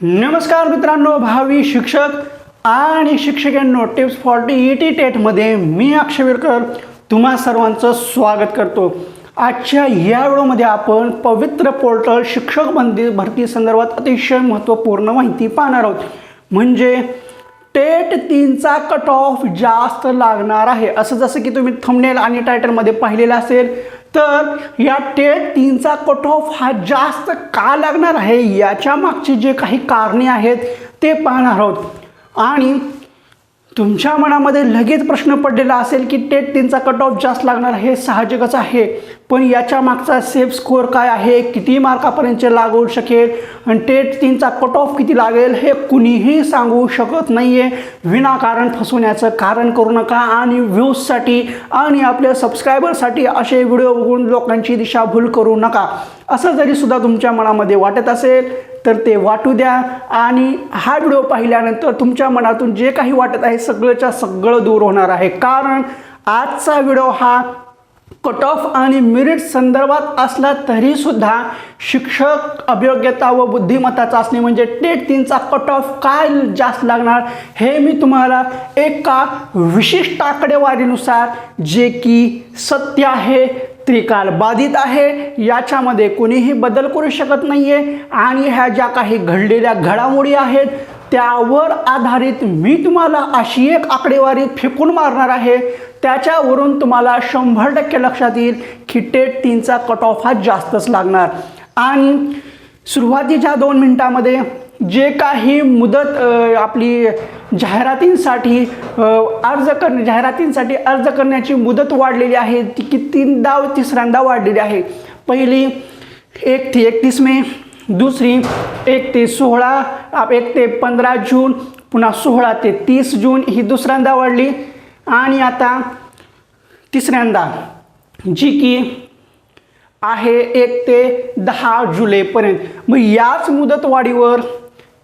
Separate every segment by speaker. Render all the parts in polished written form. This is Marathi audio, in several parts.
Speaker 1: नमस्कार मित्रांनो, भावी शिक्षक आणि शिक्षकांनो, टिप्स फॉर टी टेटमध्ये मी अक्षय विरकर तुम्हा सर्वांचं स्वागत करतो। आजच्या या व्हिडिओमध्ये आपण पवित्र पोर्टल शिक्षक भरती संदर्भात अतिशय महत्त्वपूर्ण माहिती पाहणार आहोत। म्हणजे टेट 3चा कट ऑफ जास्त लागणार आहे, असं जसं की तुम्ही थंबनेल आणि टायटलमध्ये पाहिलेलं असेल। तर या टेट 3चा कट ऑफ हा जास्त का लागणार आहे याच्या मागची जे काही कारणे आहेत ते पाहणार आहोत। आणि तुमच्या मनामध्ये लगेच प्रश्न पडलेला असेल की टेट 3चा कट ऑफ जास्त लागणार हे साहजिकच आहे, पण याच्या मागचा सेफ स्कोअर काय आहे, किती मार्कापर्यंत लागू शकेल आणि टेट 3चा कट ऑफ किती लागेल हे कुणीही सांगू शकत नाही आहे। विनाकारण फसवण्याचं कारण करू नका आणि व्ह्यूजसाठी आणि आपल्या सबस्क्रायबरसाठी असे व्हिडिओ बघून लोकांची दिशाभूल करू नका। असं जरी सुद्धा तुमच्या मनामध्ये वाटत असेल तर ते वाटू द्या आणि हा व्हिडिओ पाहिल्यानंतर तुमच्या मनातून जे काही वाटत आहे सगळंच्या सगळं दूर होणार आहे। कारण आजचा व्हिडिओ हा कट ऑफ आणि मेरिट संदर्भात असला तरी सुद्धा शिक्षक अभियोग्यता व बुद्धिमत्ता चाचणी म्हणजे टेट 3चा कट ऑफ काय जास्त लागणार हे मी तुम्हाला एका विशिष्ट आकडेवारीनुसार, जे की सत्य आहे, त्रिकाल बाधित आहे, याच्यामध्ये कोणीही बदल करू शकत नाही आहे आणि ह्या ज्या काही घडलेल्या घडामोडी आहेत त्यावर आधारित मी तुम्हाला अशी एक आकडेवारी फेकून मारणार आहे, त्याच्यावरून तुम्हाला 100% लक्षात येईल की टेट 3चा कट ऑफ हा जास्तच लागणार। आणि सुरुवातीच्या 2 मिनिटांमध्ये जे काही मुदत आपली जाहिरातींसाठी अर्ज करण्याची मुदत वाढलेली आहे ती तिसऱ्यांदा वाढलेली आहे। पहिली 1 ते 31 मे, दुसरी 1 ते 16, 1 ते 15 जून, पुन्हा 16 ते 30 जून ही दुसऱ्यांदा वाढली आणि आता तिसऱ्यांदा जी की आहे 1 ते 10 जुलैपर्यंत। मग याच मुदत वाढीवर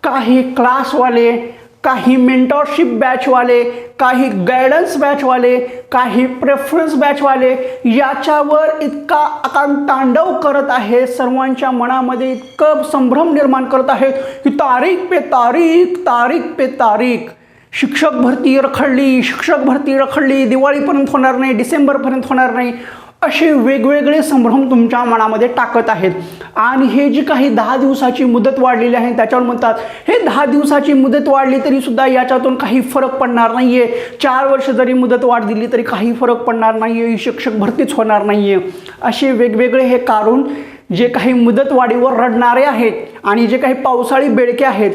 Speaker 1: काही क्लासवाले, काही मेंटरशिप बॅचवाले, काही गायडन्स बॅचवाले, काही प्रेफरन्स बॅचवाले याच्यावर इतका तांडव करत आहे, सर्वांच्या मनामध्ये इतकं संभ्रम निर्माण करत आहे की तारीख पे तारीख शिक्षक भरती रखडली, दिवाळीपर्यंत होणार नाही, डिसेंबरपर्यंत होणार नाही, असे वेगवेगळे संभ्रम तुमच्या मनामध्ये टाकत आहेत। आणि हे जी काही 10 दिवसाची मुदत वाढलेली आहे त्याच्यावर म्हणतात हे 10 दिवसाची मुदत वाढली तरी सुद्धा याच्यातून काही फरक पडणार नाही आहे, 4 वर्ष जरी मुदत वाढ दिली तरी काही फरक पडणार नाही आहे, शिक्षक भरतीच होणार नाही आहे, असे वेगवेगळे हे कारण जे काही मुदत वाढीवर रडणारे आहेत आणि जे काही पावसाळी बेडके आहेत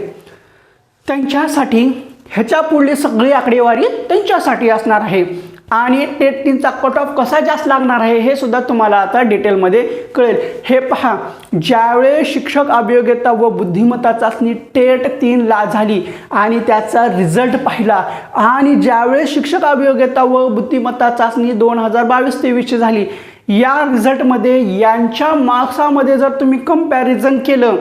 Speaker 1: त्यांच्यासाठी ह्याच्या पुढली सगळी आकडेवारी त्यांच्यासाठी असणार आहे। आणि टेट 3चा कट ऑफ कसा जास्त लागणार आहे हे सुद्धा तुम्हाला आता डिटेलमध्ये कळेल। हे पहा, ज्यावेळेस शिक्षक अभियोग्यता व बुद्धिमत्ता चाचणी टेट 3ला झाली आणि त्याचा रिझल्ट पाहिला आणि ज्यावेळेस शिक्षक अभियोग्यता व बुद्धिमत्ता चाचणी 2022-23ची झाली, या रिझल्टमध्ये यांच्या मार्क्सामध्ये जर तुम्ही कंपॅरिझन केलं,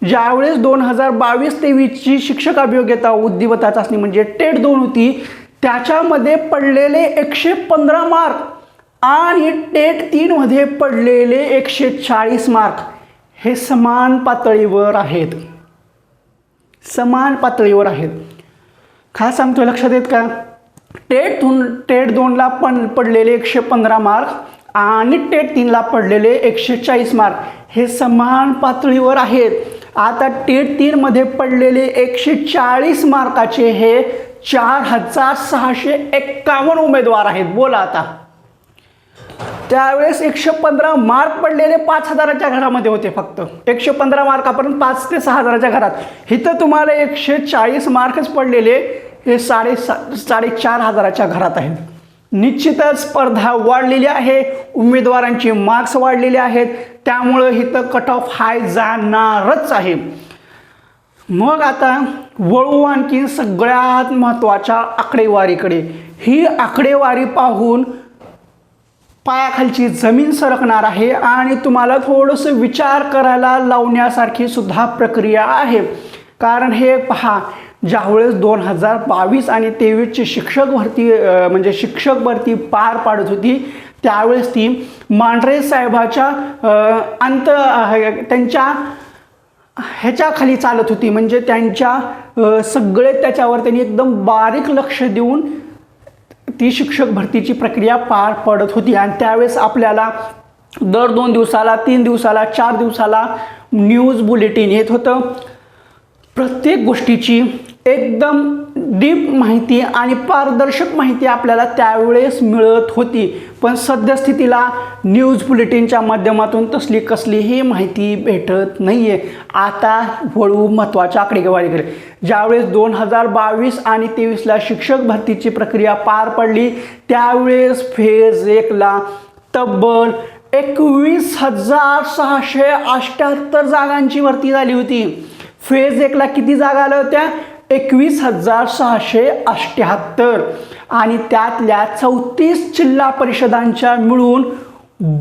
Speaker 1: ज्यावेळेस 2022-23ची शिक्षक अभियोग्यता व बुद्धिमत्ता चाचणी म्हणजे टेट 2 होती त्याच्यामध्ये पडलेले 115 मार्क आणि टेट 3मध्ये पडलेले 140 मार्क हे समान पातळीवर आहेत, खास सांगतोय, लक्षात येत का? टेट 2ला पडलेले 115 मार्क आणि टेट 3ला पडलेले 140 मार्क हे समान पातळीवर आहेत। आता टेट 3मध्ये पडलेले 140 मार्काचे हे 4651 उमेदवार आहेत। बोला आता, त्यावेळेस 115 मार्क पडलेले 5000च्या घरामध्ये होते, फक्त 115 मार्कापर्यंत 5 ते 6000च्या घरात। इथं तुम्हाला 140 मार्कच पडलेले हे 4500च्या घरात आहेत। निश्चितच स्पर्धा वाढलेली आहे, उमेदवारांचे मार्क्स वाढलेले आहेत, त्यामुळं इथं कट ऑफ हाय जाणारच आहे। मग आता वळू आणखी सगळ्यात महत्त्वाच्या आकडेवारीकडे। ही आकडेवारी पाहून पायाखालची जमीन सरकणार आहे आणि तुम्हाला थोडंसं विचार करायला लावण्यासारखी सुद्धा प्रक्रिया आहे। कारण हे पहा, ज्यावेळेस 2022 आणि 23ची शिक्षक भरती पार पाडत होती त्यावेळेस ती मांढरे साहेबाच्या त्यांच्या ह्याच्या खाली चालत होती, म्हणजे त्यांच्या सगळे त्याच्यावर त्यांनी एकदम बारीक लक्ष देऊन ती शिक्षक भरतीची प्रक्रिया पार पडत होती. आणि त्यावेळेस आपल्याला दर 2 दिवसाला, 3 दिवसाला, 4 दिवसाला न्यूज बुलेटिन येत होतं. प्रत्येक गोष्टीची एकदम डीप माहिती आणि पारदर्शक माहिती आपल्याला त्यावेळेस मिळत होती. पण सद्यस्थितीला न्यूज बुलेटिनच्या माध्यमातून तसली कसलीही माहिती भेटत नाही आहे. आता वळू महत्त्वाच्या आकडेवारीकडे. ज्यावेळेस 2022 आणि 23ला शिक्षक भरतीची प्रक्रिया पार पडली, त्यावेळेस फेज 1ला तब्बल 21,678 जागांची भरती झाली होती. फेज 1ला किती जागा आल्या होत्या? 21,678. आणि त्यातल्या 34 जिल्हा परिषदांच्या मिळून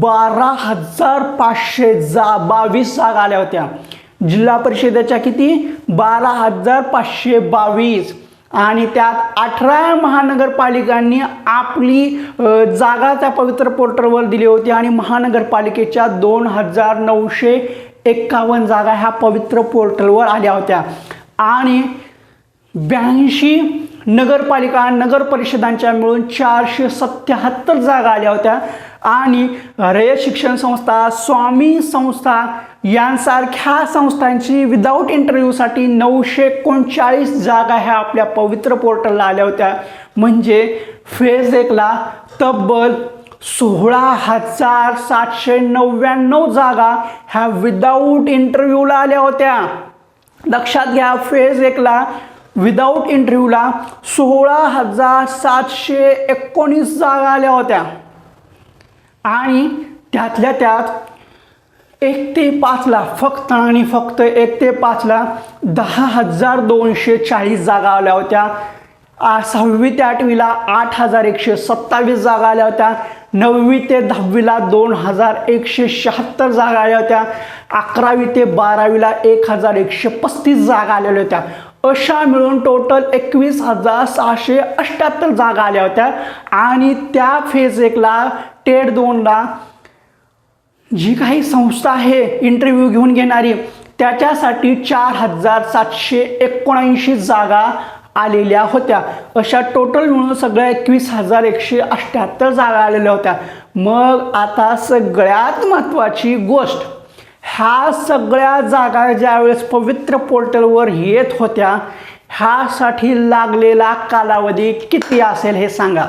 Speaker 1: 12,522 जागा आल्या होत्या. जिल्हा परिषदेच्या किती? 12,522. आणि त्यात 18 महानगरपालिकांनी आपली जागा त्या पवित्र पोर्टलवर दिली होती. आणि महानगरपालिकेच्या 2,951 जागा ह्या पवित्र पोर्टलवर आल्या होत्या. आणि 82 नगरपालिका नगर परिषदांच्या मिळून 477 जागा आल्या होत्या. आणि रयत शिक्षण संस्था, स्वामी संस्था यांसारख्या संस्थांची विदाऊट इंटरव्ह्यूसाठी 939 जागा ह्या आपल्या पवित्र पोर्टलला आल्या होत्या. म्हणजे फेज 1ला तब्बल 16,799 जागा ह्या विदाऊट इंटरव्ह्यूला आल्या होत्या. लक्षात घ्या, फेज 1ला विदाऊट इंटरव्ह्यूला 16,719 जागा आल्या होत्या. आणि त्यातल्या त्यात 1 ते 5ला फक्त आणि फक्त 1 ते 5ला 10,240 जागा आल्या होत्या. 6वी ते 8वीला 8,127 जागा आल्या होत्या. 9वी ते 10वीला 2,176 जागा आल्या होत्या. 11वी ते 12वीला 1,135 जागा आलेल्या होत्या. अशा मिळून टोटल 21,678 जागा आल्या होत्या. आणि त्या फेज 1ला टेट 2ला जी काही संस्था आहे इंटरव्ह्यू घेऊन घेणारी, त्याच्यासाठी 4,779 जागा आलेल्या होत्या. अशा टोटल मिळून सगळ्या 21,178 जागा आलेल्या होत्या. मग आता सगळ्यात महत्त्वाची गोष्ट, ह्या सगळ्या जागा ज्यावेळेस पवित्र पोर्टलवर येत होत्या, ह्यासाठी लागलेला कालावधी किती असेल हे सांगा.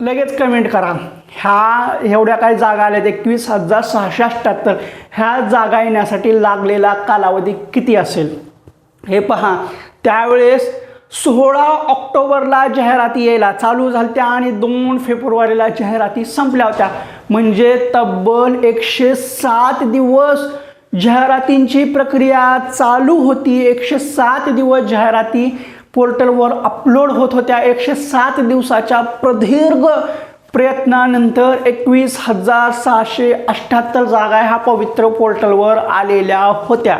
Speaker 1: लगेच कमेंट करा. ह्या एवढ्या काही जागा आल्या 21,678, ह्या जागा येण्यासाठी लागलेला कालावधी किती असेल हे पहा. त्यावेळेस 16 ऑक्टोबरला जाहिराती यायला चालू झाल्या आणि 2 फेब्रुवारीला जाहिराती संपल्या होत्या. म्हणजे तब्बल 107 दिवस जाहिरातींची प्रक्रिया चालू होती. 107 दिवस जाहिराती पोर्टलवर अपलोड होत होत्या. 107 दिवसाच्या प्रदीर्घ प्रयत्नानंतर 21,678 जागा ह्या पवित्र पोर्टलवर आलेल्या होत्या.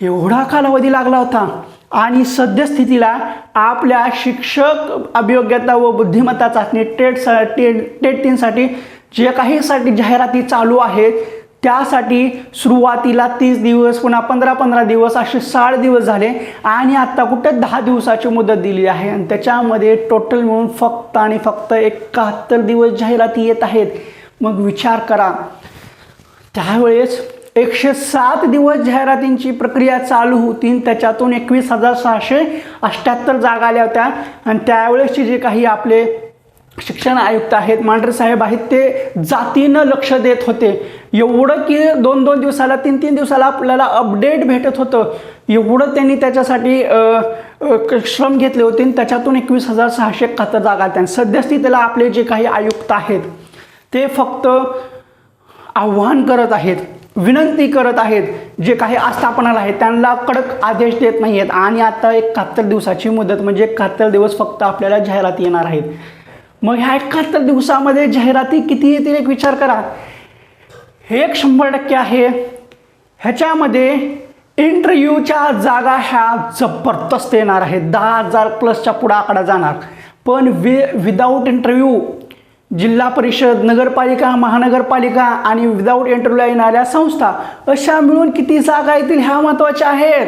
Speaker 1: एवढा कालावधी लागला होता. आणि सद्यस्थितीला आपल्या शिक्षक अभियोग्यता व बुद्धिमत्ता चाचणी टेट 3साठी जे काहीसाठी जाहिराती चालू आहेत, त्यासाठी सुरुवातीला 30 दिवस, पुन्हा 15 दिवस, असे 60 दिवस झाले. आणि आत्ता कुठं 10 दिवसाची मुदत दिली आहे. आणि त्याच्यामध्ये टोटल मिळून फक्त आणि फक्त 71 दिवस जाहिराती येत आहेत. मग विचार करा, त्यावेळेस 107 दिवस जाहिरातींची प्रक्रिया चालू होती. त्याच्यातून 21,678 जागा आल्या होत्या. आणि त्यावेळेसचे जे काही आपले शिक्षण आयुक्त आहेत, मांढरे साहेब आहेत, ते जातीनं लक्ष देत होते. एवढं की 2-2 दिवसाला, 3-3 दिवसाला आपल्याला अपडेट भेटत होतं. एवढं त्यांनी त्याच्यासाठी श्रम घेतले होते. आणि त्याच्यातून 21,671 जागा आल्या. सद्यस्थितीला आपले जे काही आयुक्त आहेत ते फक्त आव्हान करत आहेत, विनंती करत आहेत. जे काही आस्थापनाला आहेत त्यांना कडक आदेश देत नाही आहेत. आणि आता 71 दिवसाची मुदत, म्हणजे 71 दिवस फक्त आपल्याला जाहिराती येणार आहेत. मग ह्या 71 दिवसामध्ये जाहिराती किती येतील एक विचार करा. 100% आहे. ह्याच्यामध्ये इंटरव्ह्यूच्या जागा ह्या जबरदस्त येणार आहेत. 10,000 प्लसच्या पुढे आकडा जाणार. पण विदाऊट इंटरव्ह्यू जिल्हा परिषद, नगरपालिका, महानगरपालिका आणि विदाऊट इंटरव्ह्यूला येणाऱ्या संस्था अशा मिळून किती जागा येतील ह्या महत्त्वाच्या आहेत.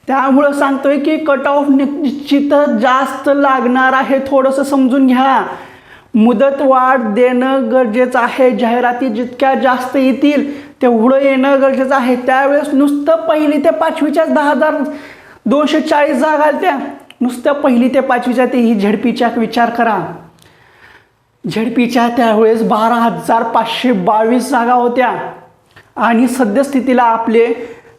Speaker 1: त्यामुळं सांगतोय की कट ऑफ निश्चितच जास्त लागणार आहे. थोडंसं समजून घ्या. मुदतवाढ देणं गरजेचं आहे. जाहिराती जितक्या जास्त येतील तेवढं येणं गरजेचं आहे. त्यावेळेस नुसतं पहिली ते पाचवीच्याच 10,240 जागा आल्या. नुसतं पहिली ते पाचवीच्या तेही झेडपीच्या विचार करा. झेडपीच्या त्यावेळेस 12,522 जागा होत्या आणि सद्यस्थितीला आपले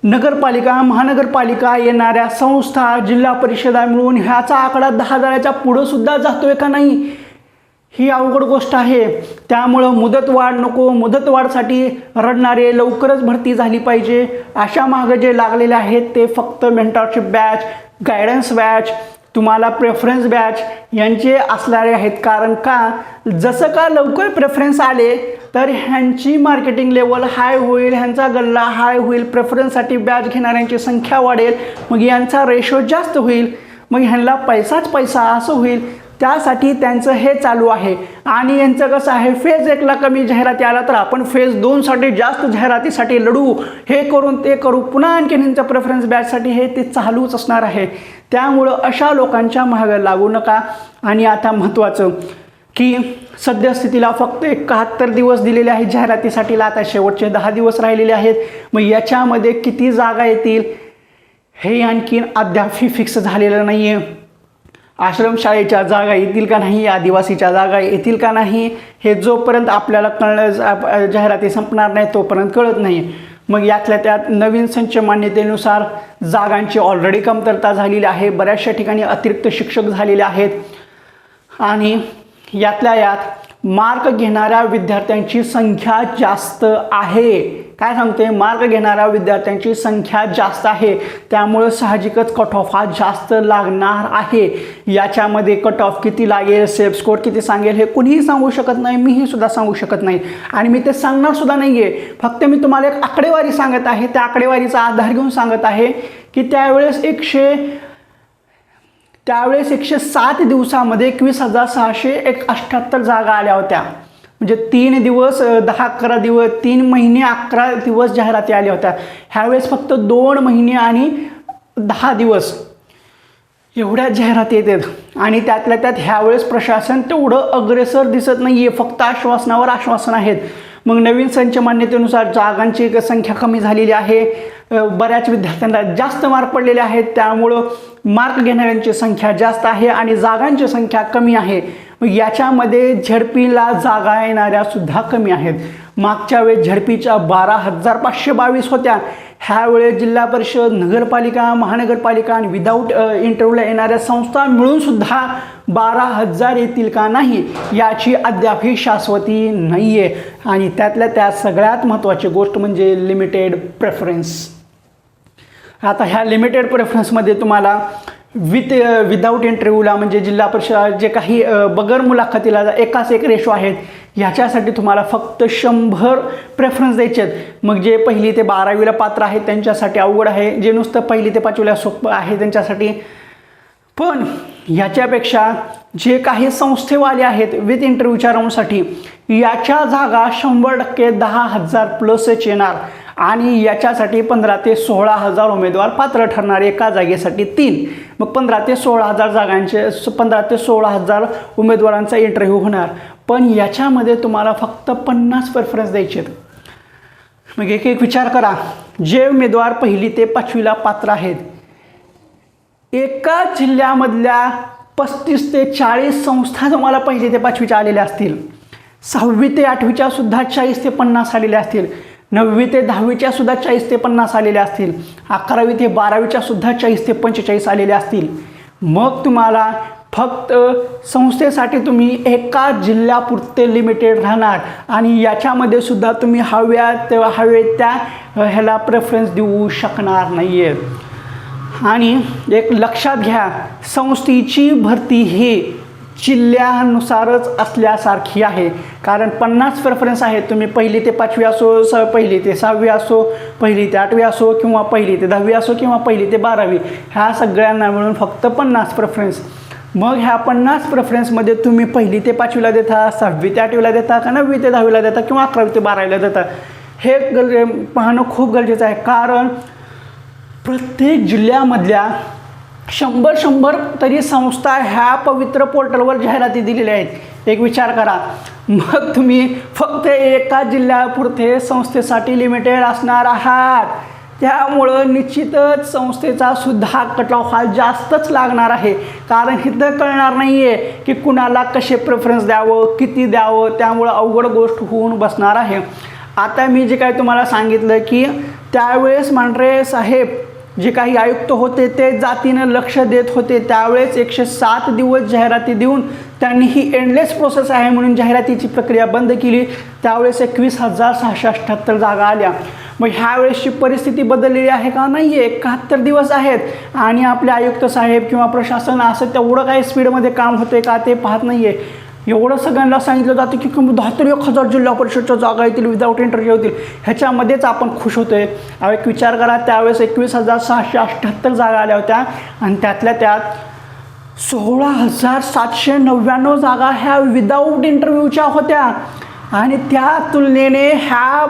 Speaker 1: नगरपालिका, महानगरपालिका, येणाऱ्या संस्था, जिल्हा परिषदा मिळून ह्याचा आकडा 10,000च्या पुढं सुद्धा जातोय का नाही ही अवघड गोष्ट आहे. त्यामुळं मुदतवाढ नको. मुदतवाढसाठी रडणारे लवकरच भरती झाली पाहिजे. अशा मागं जे लागलेले आहेत ते फक्त मेंटरशिप बॅच, गायडन्स बॅच, तुम्हाला प्रेफरन्स बॅच यांचे असणारे आहेत. कारण का जसं का लवकर प्रेफरन्स आले तर ह्यांची मार्केटिंग लेवल हाय होईल, ह्यांचा गल्ला हाय होईल, प्रेफरन्ससाठी बॅच घेणाऱ्यांची संख्या वाढेल, मग यांचा रेशो जास्त होईल, मग ह्यांना पैसाच पैसा असं होईल. त्यासाठी त्यांचं हे चालू आहे. आणि यांचं कसं आहे, फेज 1ला कमी जाहिराती आला तर आपण फेज 2साठी जास्त जाहिरातीसाठी लढू, हे करून ते करू, पुन्हा आणखीन यांच्या प्रेफरन्स बॅचसाठी हे ते चालूच असणार आहे. त्यामुळं अशा लोकांच्या मागं लागू नका. आणि आता महत्त्वाचं की सद्यस्थितीला फक्त 71 दिवस दिलेले आहेत जाहिरातीसाठीला. आता शेवटचे 10 दिवस राहिलेले आहेत. मग याच्यामध्ये किती जागा येतील हे आणखीन अद्याप फिक्स झालेलं नाही आहे. आश्रमशाळेच्या जागा येतील का नाही, आदिवासीच्या जागा येतील का नाही, हे जोपर्यंत आपल्याला कळणं, जाहिराती संपणार नाही तोपर्यंत कळत नाही. मग यातल्या त्यात नवीन संच मान्यतेनुसार जागांची ऑलरेडी कमतरता झालेली आहे. बऱ्याचशा ठिकाणी अतिरिक्त शिक्षक झालेले आहेत. आणि यातल्या यात मार्क घेणाऱ्या विद्यार्थ्यांची संख्या जास्त आहे. काय सांगते, मार्क घेणाऱ्या विद्यार्थ्यांची संख्या जास्त आहे. त्यामुळं साहजिकच कट ऑफ हा जास्त लागणार आहे. याच्यामध्ये कट ऑफ किती लागेल, सेफ स्कोर किती सांगेल हे कुणीही सांगू शकत नाही, मीही सुद्धा सांगू शकत नाही आणि मी ते सांगणार सुद्धा नाही आहे. फक्त मी तुम्हाला एक आकडेवारी सांगत आहे. त्या आकडेवारीचा आधार घेऊन सांगत आहे की त्यावेळेस 107 दिवसामध्ये 21,678 जागा आल्या होत्या. म्हणजे 3 दिवस 10-11 दिवस, 3 महिने 11 दिवस जाहिराती आल्या होत्या. ह्यावेळेस फक्त 2 महिने आणि 10 दिवस एवढ्या जाहिराती येतात. आणि त्यातल्या त्यात ह्यावेळेस प्रशासन तेवढं अग्रेसर दिसत नाही आहे. फक्त आश्वासनावर आश्वासन आहेत. मग नवीन संच मान्यतेनुसार जागांची संख्या कमी झालेली आहे. बऱ्याच विद्यार्थ्यांना जास्त मार्क पडलेले आहेत. त्यामुळं मार्क घेणाऱ्यांची संख्या जास्त आहे आणि जागांची संख्या कमी आहे. मग याच्यामध्ये झेडपीला जागा येणाऱ्या सुद्धा कमी आहेत. मागच्या वेळेस झेडपीच्या 12,522 होत्या. ह्यावेळेस जिल्हा परिषद, नगरपालिका, महानगरपालिका आणि विदाऊट इंटरव्ह्यूला येणाऱ्या संस्था मिळून सुद्धा 12,000 येतील का नाही याची अद्यापही शाश्वती नाही आहे. आणि त्यातल्या त्यात सगळ्यात महत्त्वाची गोष्ट म्हणजे लिमिटेड प्रेफरन्स. आता ह्या लिमिटेड प्रेफरन्समध्ये तुम्हाला विदाऊट इंटरव्ह्यूला म्हणजे जिल्हा परिषद जे काही बगर मुलाखतीला एकाच एक रेशो आहेत ह्याच्यासाठी तुम्हाला फक्त 100 प्रेफरन्स द्यायचे आहेत. मग जे 1ली ते 12वीला पात्र आहेत त्यांच्यासाठी अवघड आहे. जे नुसतं 1ली ते 5वीला सोपं आहे त्यांच्यासाठी. पण ह्याच्यापेक्षा जे काही संस्थेवाले आहेत विथ इंटरव्ह्यूच्या राऊंडसाठी याच्या जागा 100% 10,000 प्लसच येणार. आणि याच्यासाठी 15,000 ते 16,000 उमेदवार पात्र ठरणार. एका जागेसाठी 3. मग 15,000 ते 16,000 जागांचे 15,000 ते 16,000 उमेदवारांचा इंटरव्ह्यू होणार. पण याच्यामध्ये तुम्हाला फक्त 50 प्रेफरन्स द्यायचे आहेत. मग एक विचार करा, जे उमेदवार 1ली ते 5वीला पात्र आहेत एका जिल्ह्यामधल्या 35 ते 40 संस्था तुम्हाला 1ली ते 5वीच्या आलेल्या असतील. 6वी ते 8वीच्या सुद्धा 40 ते 50 आलेल्या असतील. 9वी ते 10वीच्या सुद्धा 40 ते 50 आलेल्या असतील. 11वी ते 12वीच्या सुद्धा 40 ते 45 आलेल्या असतील. मग तुम्हाला फक्त संस्थेसाठी तुम्ही एका जिल्ह्यापुरते लिमिटेड राहणार आणि याच्यामध्ये सुद्धा तुम्ही हवे त्या ह्याला प्रेफरन्स देऊ शकणार नाही आहे. आणि एक लक्षात घ्या, संस्थेची भरती ही जिल्ह्यानुसारच असल्यासारखी आहे. कारण 50 प्रेफरन्स आहेत. तुम्ही 1ली ते 5वी असो, 1ली ते 6वी असो, 1ली ते 8वी असो किंवा 1ली ते 10वी असो किंवा 1ली ते 12वी, ह्या सगळ्यांना मिळून फक्त 50 प्रेफरन्स. मग ह्या 50 प्रेफरन्समध्ये तुम्ही 1ली ते 5वीला देता, 6वी ते 8वीला देता का 9वी ते 10वीला देता किंवा 11वी ते 12वीला देता, हे पाहणं खूप गरजेचं आहे. कारण प्रत्येक जिल्ह्यामधल्या 100 तरी संस्था ह्या पवित्र पोर्टलवर जाहिराती दिलेल्या आहेत. एक विचार करा, मग तुम्ही फक्त एका जिल्ह्यापुरते संस्थेसाठी लिमिटेड असणार आहात. त्यामुळं निश्चितच संस्थेचा सुद्धा कट ऑफ हा जास्तच लागणार आहे. कारण इथं कळणार नाही आहे की कुणाला कसे प्रेफरन्स द्यावं, किती द्यावं, त्यामुळं अवघड गोष्ट होऊन बसणार आहे. आता मी जे काही तुम्हाला सांगितलं की त्यावेळेस मांढरे साहेब जे काही आयुक्त होते ते जातीनं लक्ष देत होते. त्यावेळेस 107 दिवस जाहिराती देऊन त्यांनी ही एंडलेस प्रोसेस आहे म्हणून जाहिरातीची प्रक्रिया बंद केली. त्यावेळेस 21,678 जागा आल्या. मग ह्यावेळेसची परिस्थिती बदललेली आहे का? नाही आहे. 71 दिवस आहेत आणि आपले आयुक्त साहेब किंवा प्रशासन असं तेवढं काही स्पीडमध्ये काम होते का ते पाहत नाही आहे. एवढं सगळ्यांना सांगितलं जातं की 10,000 जिल्हा परिषदच्या जागा येतील, विदाऊट इंटरव्ह्यू होतील, ह्याच्यामध्येच आपण खुश होतो आहे. एक विचार करा, त्यावेळेस 21,678 जागा आल्या होत्या आणि त्यातल्या त्यात 16,799 जागा ह्या विदाऊट इंटरव्ह्यूच्या होत्या. आणि त्या तुलनेने ह्या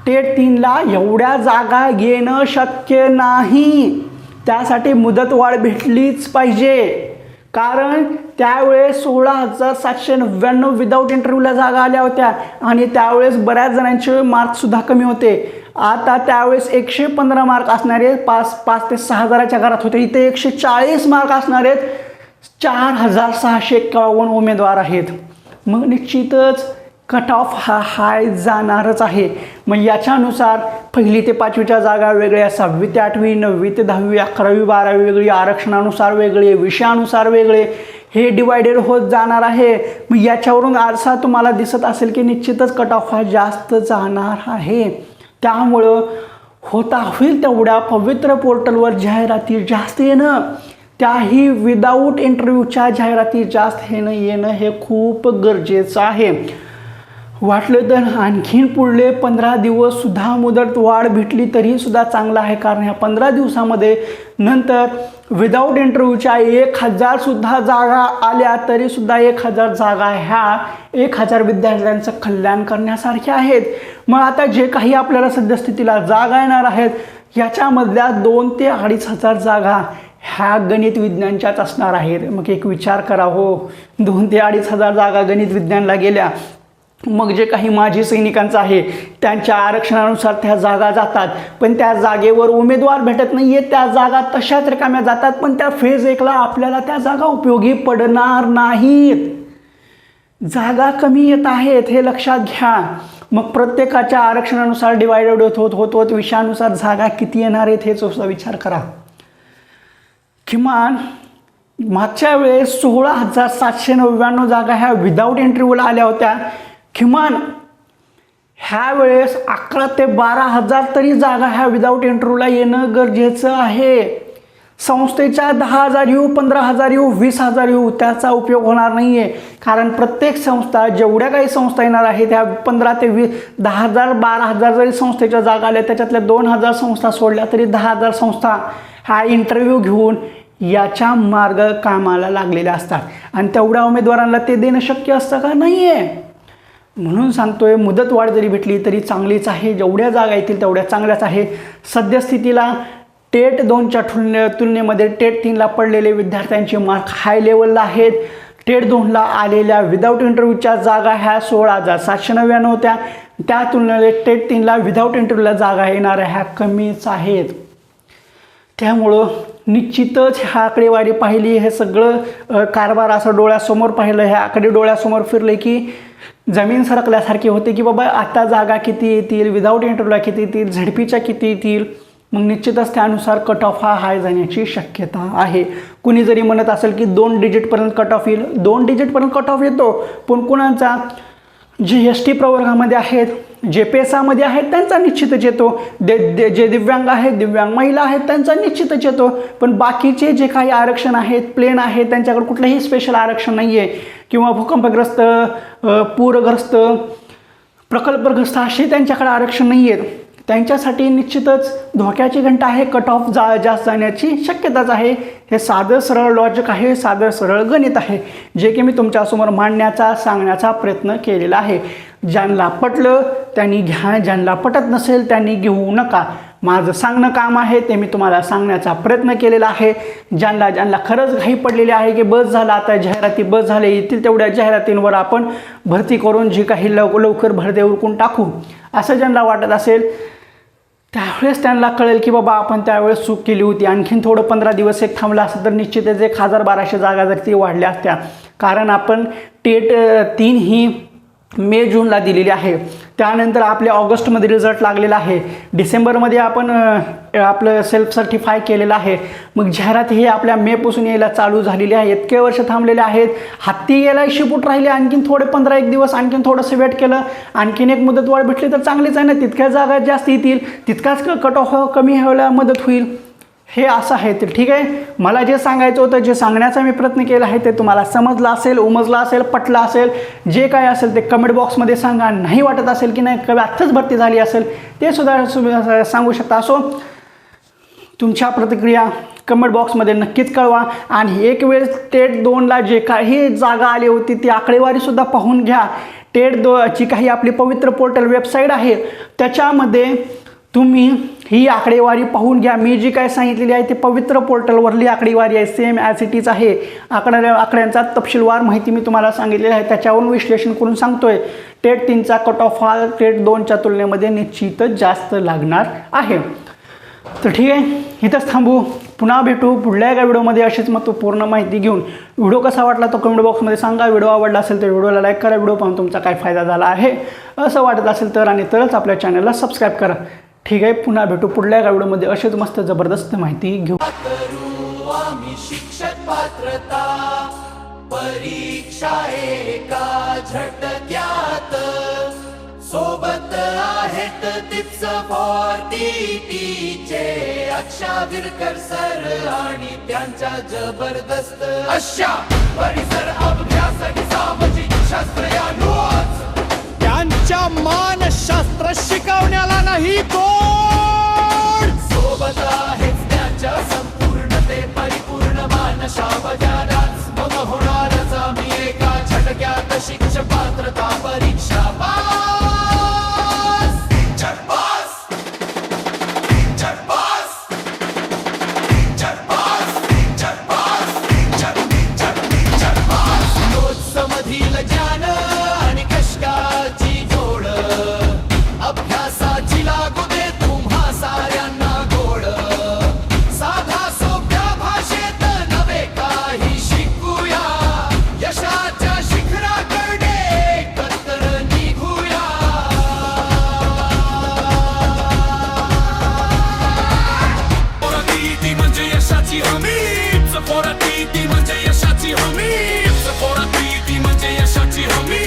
Speaker 1: टेट 3ला एवढ्या जागा घेणं शक्य नाही. त्यासाठी मुदतवाढ भेटलीच पाहिजे. कारण त्यावेळेस 16,799 विदाऊट इंटरव्ह्यूला जागा आल्या होत्या आणि त्यावेळेस बऱ्याच जणांचे मार्क्ससुद्धा कमी होते. आता त्यावेळेस 115 मार्क असणारे 5 ते 6 हजाराच्या घरात होते. इथे 140 मार्क असणारे 4,651 उमेदवार आहेत. मग निश्चितच कट ऑफ हा हाय जाणारच आहे. मग याच्यानुसार 1ली ते 5वीच्या जागा वेगळ्या, 6वी ते 8वी, 9वी ते 10वी, 11वी 12वी वेगळी, आरक्षणानुसार वेगळे, विषयानुसार वेगळे, हे डिवायडेड होत जाणार आहे. मग याच्यावरून आरसा तुम्हाला दिसत असेल की निश्चितच कट ऑफ हा जास्त जाणार आहे. त्यामुळं होता होईल तेवढ्या पवित्र पोर्टलवर जाहिराती जास्त येणं, त्याही विदाऊट इंटरव्ह्यूच्या जाहिराती जास्त येणं हे खूप गरजेचं आहे. वाटलं तर आणखीन पुढले 15 दिवससुद्धा मुदत वाढ भेटली तरीसुद्धा चांगलं आहे. कारण ह्या 15 दिवसामध्ये नंतर विदाऊट इंटरव्ह्यूच्या 1,000सुद्धा जागा आल्या तरीसुद्धा 1,000 जागा ह्या 1,000 विद्यार्थ्यांचं कल्याण करण्यासारख्या आहेत. मग आता जे काही आपल्याला सद्यस्थितीला जागा येणार आहेत याच्यामधल्या 2,000 ते 2,500 जागा ह्या गणित विज्ञानच्याच असणार आहेत. मग एक विचार करा, हो 2,000 ते 2,500 जागा गणित विज्ञानला गेल्या, मग जे काही माजी सैनिकांचं आहे त्यांच्या आरक्षणानुसार त्या जागा जातात, पण त्या जागेवर उमेदवार भेटत नाही आहे. त्या जागा तशाच रिकाम्या जातात, पण त्या फेज 1ला आपल्याला त्या जागा उपयोगी पडणार नाहीत. जागा कमी येत आहेत हे लक्षात घ्या. मग प्रत्येकाच्या आरक्षणानुसार डिवायडेड होत विषयानुसार जागा किती येणार आहेत हे सुद्धा विचार करा. किमान मागच्या वेळेस 16,799 जागा ह्या विदाऊट इंटरव्ह्यूला आल्या होत्या. किमान ह्या वेळेस 11,000 ते 12,000 तरी जागा ह्या विदाऊट इंटरव्ह्यूला येणं गरजेचं आहे. संस्थेच्या 10,000 येऊ, 15,000 येऊ, 20,000 येऊ त्याचा उपयोग होणार नाही आहे. कारण प्रत्येक संस्था जेवढ्या काही संस्था येणार आहेत त्या 15 ते 10,000 12,000 जरी संस्थेच्या जागा आल्या त्याच्यातल्या 2,000 संस्था सोडल्या तरी 10,000 संस्था हा इंटरव्ह्यू घेऊन याच्या मार्ग कामाला लागलेल्या असतात. आणि तेवढ्या उमेदवारांना ते देणं शक्य असतं का? नाही आहे. म्हणून सांगतोय मुदतवाढ जरी भेटली तरी चांगलीच आहे. जेवढ्या जागा येतील तेवढ्या चांगल्याच आहे. सद्यस्थितीला टेट 2च्या तुलनेमध्ये टेट 3ला पडलेले विद्यार्थ्यांचे मार्क हाय लेवलला आहेत. टेट 2ला आलेल्या विदाऊट इंटरव्ह्यूच्या जागा ह्या 16,799 होत्या. त्या तुलनेत टेट 3ला विदाऊट इंटरव्ह्यूला जागा येणाऱ्या ह्या कमीच आहेत. त्यामुळं निश्चितच ह्या आकडेवारी पाहिली, हे सगळं कारभार असं डोळ्यासमोर पाहिलं, ह्या आकडे डोळ्यासमोर फिरले की जमीन सरकल्यासारखी होते की बाबा आता जागा किती येतील, विदाऊट इंटरव्ह्यूला किती येतील, झडपीच्या किती येतील. मग निश्चितच त्यानुसार कट ऑफ हा हाय जाण्याची शक्यता आहे. कुणी जरी म्हणत असेल की 2 डिजिटपर्यंत कट ऑफ येईल, 2 डिजिटपर्यंत कट ऑफ येतो, पण कुणाचा जे ST प्रवर्गामध्ये आहेत, जे पेसामध्ये आहेत त्यांचा निश्चितच येतो. जे दिव्यांग आहेत, दिव्यांग महिला आहेत त्यांचा निश्चितच येतो. पण बाकीचे जे काही आरक्षण आहेत, प्लेन आहेत, त्यांच्याकडे कुठलंही स्पेशल आरक्षण नाही आहे किंवा भूकंपग्रस्त, पूरग्रस्त, प्रकल्पग्रस्त असे त्यांच्याकडे आरक्षण नाही आहेत. त्यांच्यासाठी निश्चितच धोक्याची घंटा आहे. कट ऑफ जास्त जाण्याची शक्यताच आहे. हे साधं सरळ लॉजिक आहे, साधं सरळ गणित आहे, जे की मी तुमच्यासमोर मांडण्याचा सांगण्याचा प्रयत्न केलेला आहे. ज्यांना पटलं त्यांनी घ्या, ज्यांना पटत नसेल त्यांनी घेऊ नका. माझं सांगणं काम आहे ते मी तुम्हाला सांगण्याचा प्रयत्न केलेला आहे. ज्यांना खरंच घाई पडलेली आहे की बस झालं आता, जाहिराती बस झाले, येतील तेवढ्या जाहिरातींवर आपण भरती करून जी काही लवकर भरती उरकून टाकू, असं ज्यांना वाटत असेल त्यावेळेस त्यांना कळेल की बाबा आपण त्यावेळेस चूक केली होती. आणखीन थोडं 15 दिवस एक थांबला असतं तर निश्चितच 1000-1200 जागा जर ती वाढल्या असत्या. कारण आपण टेट 3 ही मे जूनला दिलेली आहे. त्यानंतर आपल्या ऑगस्टमध्ये रिझल्ट लागलेला आहे. डिसेंबरमध्ये आपण आपलं सेल्फ सर्टिफाय केलेलं आहे. मग जाहिरात ही आपल्या मेपासून यायला चालू झालेली आहे. इतके वर्ष थांबलेले आहेत. हत्ती यायला शिपूट राहिले. आणखीन थोडे 15-1 दिवस आणखीन थोडंसं वेट केलं, आणखीन एक मुदतवाढ भेटली तर चांगलीच आहे ना. तितक्या जागा जास्त येतील, तितकाच कट ऑफ कमी व्हायला मदत होईल. हे असं आहे. तर ठीक आहे, मला जे सांगायचं होतं, जे सांगण्याचा मी प्रयत्न केला आहे ते तुम्हाला समजलं असेल, उमजलं असेल, पटलं असेल. जे काय असेल ते कमेंट बॉक्समध्ये सांगा. नाही वाटत असेल की नाही कमी आत्ताच भरती झाली असेल ते सुद्धा सांगू शकता. असो, तुमच्या प्रतिक्रिया कमेंट बॉक्समध्ये नक्कीच कळवा. आणि एक वेळ टेट 2ला जे काही जागा आली होती ती आकडेवारीसुद्धा पाहून घ्या. टेट 2ची काही आपली पवित्र पोर्टल वेबसाईट आहे, त्याच्यामध्ये तुम्ही ही आकडेवारी पाहून घ्या. मी जी काय सांगितलेली आहे ती पवित्र पोर्टलवरली आकडेवारी आहे, सेम ॲज इट इज आहे. आकड्यांचा तपशीलवार माहिती मी तुम्हाला सांगितलेली आहे, त्याच्यावरून विश्लेषण करून सांगतोय. टेट 3चा कट ऑफ हा टेट 2च्या तुलनेमध्ये निश्चितच जास्त लागणार आहे. तर ठीक आहे, इथंच थांबू. पुन्हा भेटू पुढल्या एका व्हिडिओमध्ये अशीच महत्त्वपूर्ण माहिती घेऊन. व्हिडिओ कसा वाटला तो कमेंट बॉक्समध्ये सांगा. व्हिडिओ आवडला असेल तर व्हिडिओला लाईक करा. व्हिडिओ पाहून तुमचा काय फायदा झाला आहे असं वाटत असेल तर, आणि तरच आपल्या चॅनलला सबस्क्राईब करा. ठीक आहे, पुन्हा भेटू पुढल्या एका व्हिडिओमध्ये अशीच मस्त जबरदस्त माहिती घेऊ.
Speaker 2: शिक्षक पात्रता परीक्षा एका झटक्यात, सोबत आहेत टिप्स फॉर टीटीचे अक्षा विरकर सर आणि त्यांच्या जबरदस्त अशा परिसर अभ्यास आणि सामाजिक शास्त्र या नोट्स. त्यांच्या मानसशास्त्र शिकवण्याला नाही तोड, सोबत आहेच त्यांच्या संपूर्ण ते परिपूर्ण मानशा बजारात. मग होणारच आम्ही एका झटक्यात शिक्षक पात्रता परीक्षा पास. समधील ज्ञान आणि कष्टाची जोड, अभ्यासाची लागू दे तुम्हा साऱ्यांना गोड. साधा सोप्या भाषेत नवे काही शिकूया, यशाच्या शिखराकडे एकत्र निघूया. पोराती म्हणजे यशाची हमी, पोराती म्हणजे यशाची हमी, पोराती म्हणजे यशाची हमी,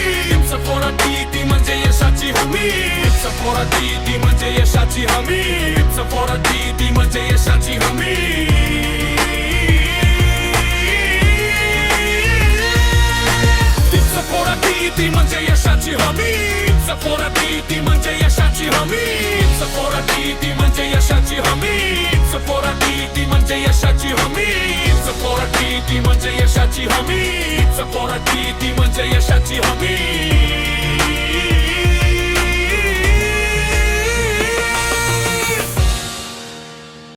Speaker 2: पोराती म्हणजे यशाची हमी, पोराती म्हणजे यशाची हमी, पोराती म्हणजे यशाची हमी. पोराती म्हणजे यशाची हमी, पोराती म्हणजे यशाची हमी, पोराती म्हणजे यशाची हमी, पोराती म्हणजे यशाची हमी, पोराती म्हणजे यशाची हमी, पोराती म्हणजे यशाची हमी.